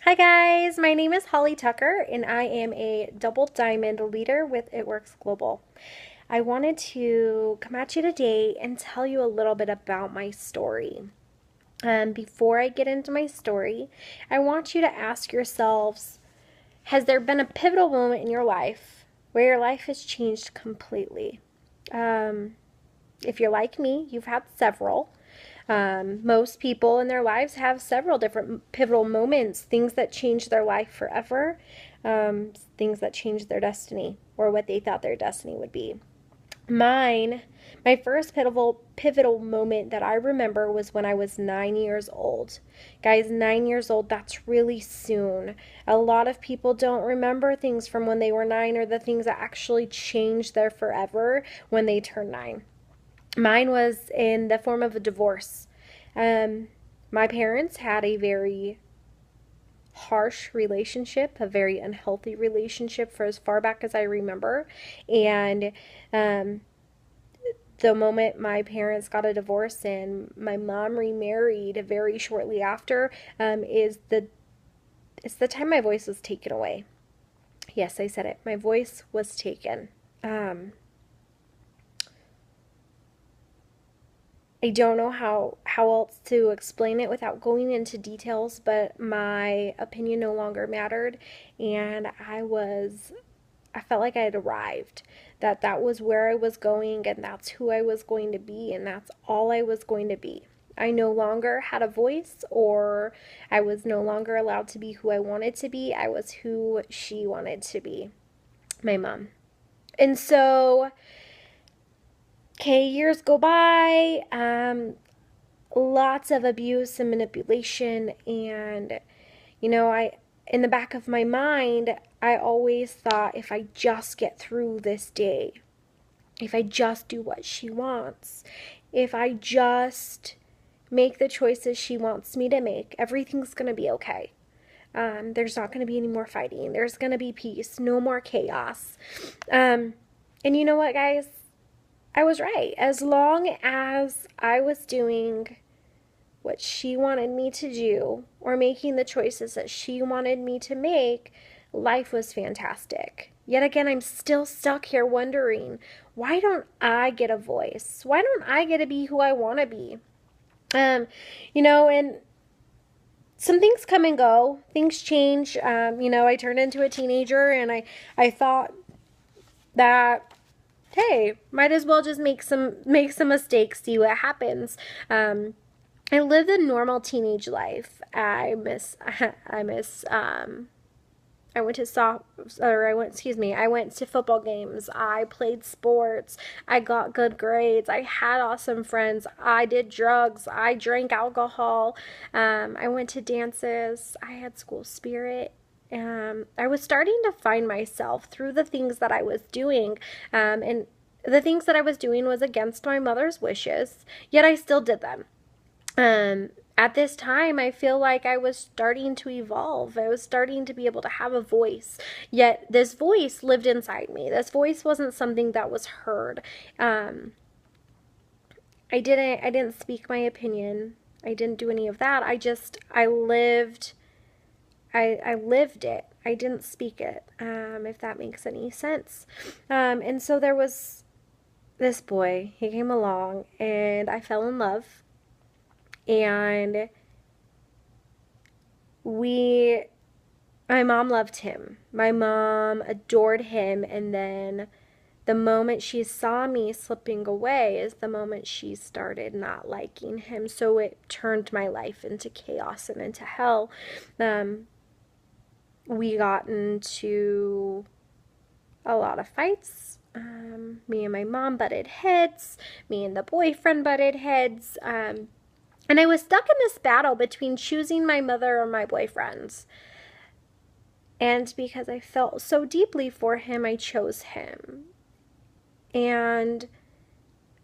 Hi guys, my name is Holly Tucker and I am a double diamond leader with It Works Global. I wanted to come at you today and tell you a little bit about my story. Before I get into my story, I want you to ask yourselves, has there been a pivotal moment in your life where your life has changed completely? Um, if you're like me, you've had several. Most people in their lives have several different pivotal moments, things that change their life forever, things that change their destiny or what they thought their destiny would be. Mine, my first pivotal moment that I remember was when I was 9 years old. Guys, 9 years old, that's really soon. A lot of people don't remember things from when they were nine or the things that actually changed their forever when they turn nine. Mine was in the form of a divorce. Um, my parents had a very harsh relationship, a very unhealthy relationship for as far back as I remember. And um, the moment my parents got a divorce and my mom remarried very shortly after, is the time my voice was taken away. Yes, I said it. My voice was taken. Um, I don't know how else to explain it without going into details, but my opinion no longer mattered, and I felt like I had arrived, that was where I was going, and that's who I was going to be, and that's all I was going to be. I no longer had a voice, or I was no longer allowed to be who I wanted to be. I was who she wanted to be, my mom. And so, okay, years go by. Lots of abuse and manipulation, and I in the back of my mind, I always thought, if I just get through this day, if I just do what she wants, if I just make the choices she wants me to make, everything's going to be okay. There's not going to be any more fighting. There's going to be peace, no more chaos. um, and you know what, guys, I was right. As long as I was doing what she wanted me to do or making the choices that she wanted me to make, life was fantastic. Yet again, I'm still stuck here wondering, why don't I get a voice? Why don't I get to be who I want to be? Um, and some things come and go. Things change. I turned into a teenager, and I thought that, hey, might as well just make some mistakes, see what happens. I lived a normal teenage life. I went to I went to football games. I played sports. I got good grades. I had awesome friends. I did drugs. I drank alcohol. I went to dances. I had school spirit. I was starting to find myself through the things that I was doing. And the things that I was doing was against my mother's wishes, yet I still did them. At this time, I feel like I was starting to evolve. I was starting to be able to have a voice. Yet this voice lived inside me. This voice wasn't something that was heard. I didn't speak my opinion. I didn't do any of that. I lived it. I didn't speak it, if that makes any sense. And so there was this boy. He came along, and I fell in love. And we my mom loved him. My mom adored him, and then the moment she saw me slipping away is the moment she started not liking him. So it turned my life into chaos and into hell. We got into a lot of fights. Me and my mom butted heads. Me and the boyfriend butted heads. And I was stuck in this battle between choosing my mother or my boyfriends. And because I felt so deeply for him, I chose him. And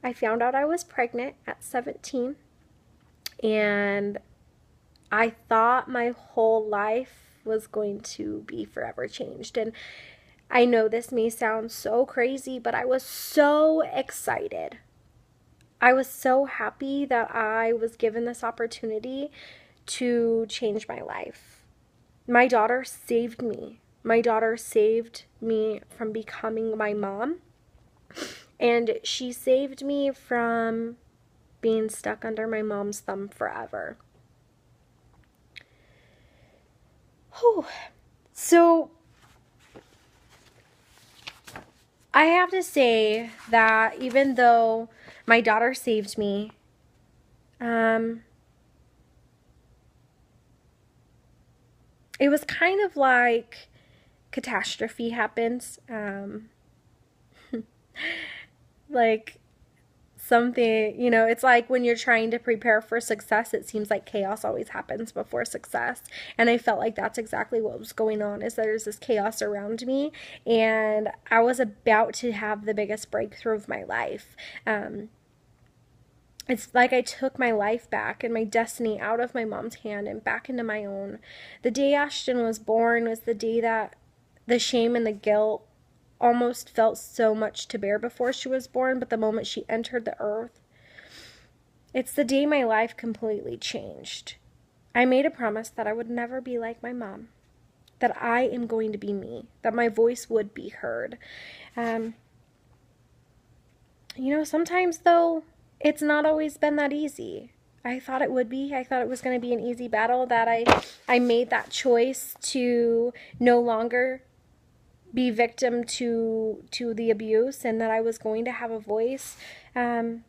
I found out I was pregnant at 17. And I thought my whole life was going to be forever changed. And I know this may sound so crazy, but I was so excited. I was so happy that I was given this opportunity to change my life. My daughter saved me. My daughter saved me from becoming my mom. And she saved me from being stuck under my mom's thumb forever. Whew. So I have to say that even though my daughter saved me, it was kind of like catastrophe happens. Like something, it's like when you're trying to prepare for success, it seems like chaos always happens before success. And I felt like that's exactly what was going on, is there's this chaos around me, and I was about to have the biggest breakthrough of my life. It's like I took my life back and my destiny out of my mom's hand and back into my own. The day Ashton was born was the day that the shame and the guilt almost felt so much to bear before she was born, but the moment she entered the earth, it's the day my life completely changed. I made a promise that I would never be like my mom, that I am going to be me, that my voice would be heard. Sometimes though, it's not always been that easy. I thought it would be. I thought it was going to be an easy battle, that I made that choice to no longer be victim to the abuse, and that I was going to have a voice. But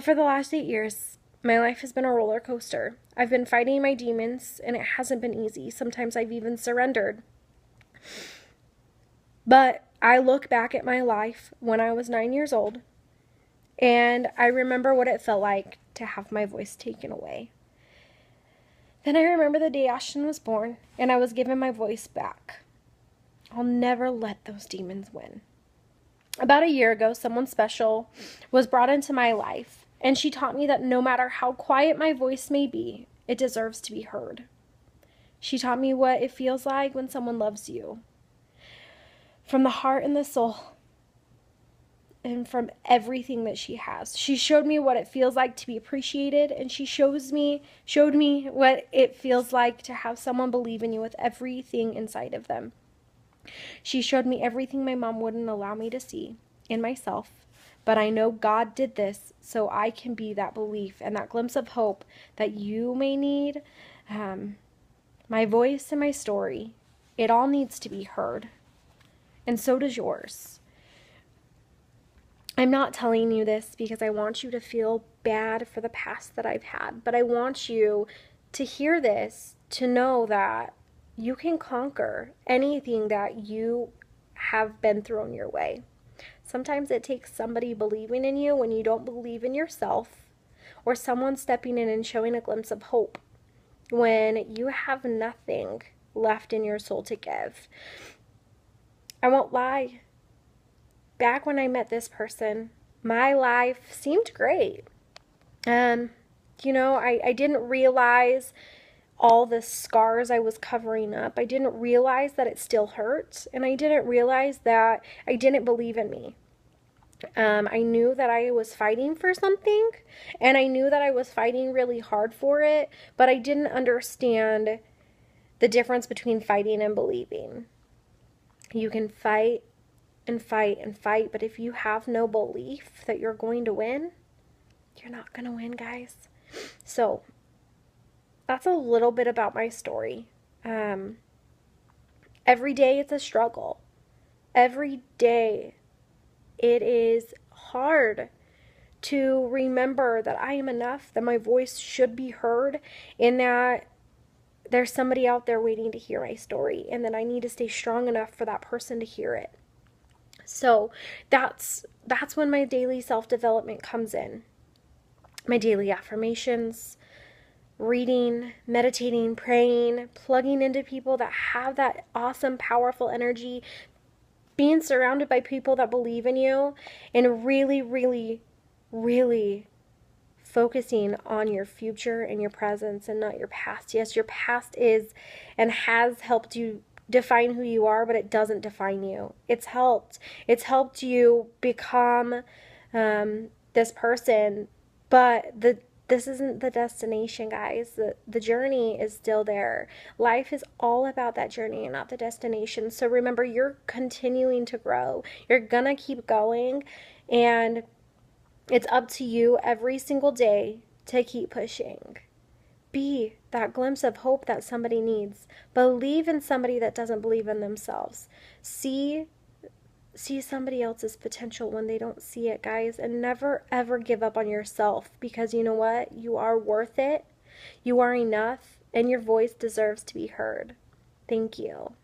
for the last 8 years, my life has been a roller coaster. I've been fighting my demons, and it hasn't been easy. Sometimes I've even surrendered. But I look back at my life when I was 9 years old, and I remember what it felt like to have my voice taken away. Then I remember the day Ashton was born, and I was given my voice back. I'll never let those demons win. About a year ago, someone special was brought into my life, and she taught me that no matter how quiet my voice may be, it deserves to be heard. She taught me what it feels like when someone loves you, from the heart and the soul, and from everything that she has. She showed me what it feels like to be appreciated, and she showed me what it feels like to have someone believe in you with everything inside of them. She showed me everything my mom wouldn't allow me to see in myself, but I know God did this so I can be that belief and that glimpse of hope that you may need. My voice and my story, it all needs to be heard, and so does yours. I'm not telling you this because I want you to feel bad for the past that I've had, but I want you to hear this, to know that you can conquer anything that you have been thrown your way. Sometimes it takes somebody believing in you when you don't believe in yourself, or someone stepping in and showing a glimpse of hope when you have nothing left in your soul to give. I won't lie. Back when I met this person, my life seemed great. I didn't realize all the scars I was covering up. I didn't realize that it still hurts, and I didn't realize that I didn't believe in me. I knew that I was fighting for something, and I knew that I was fighting really hard for it, but I didn't understand the difference between fighting and believing. You can fight and fight and fight, but if you have no belief that you're going to win, you're not going to win, guys. So that's a little bit about my story. Every day it's a struggle. Every day it is hard to remember that I am enough, that my voice should be heard, and that there's somebody out there waiting to hear my story, and that I need to stay strong enough for that person to hear it. So that's when my daily self-development comes in. My daily affirmations, reading, meditating, praying, plugging into people that have that awesome, powerful energy, being surrounded by people that believe in you, and really, really, really focusing on your future and your presence and not your past. Yes, your past is and has helped you define who you are, but it doesn't define you. It's helped you become this person, but This isn't the destination, guys. The journey is still there. Life is all about that journey and not the destination. So remember, you're continuing to grow. You're gonna keep going, and it's up to you every single day to keep pushing. Be that glimpse of hope that somebody needs. Believe in somebody that doesn't believe in themselves. See somebody else's potential when they don't see it, guys, and never ever give up on yourself, because you know what? You are worth it. You are enough, and your voice deserves to be heard. Thank you.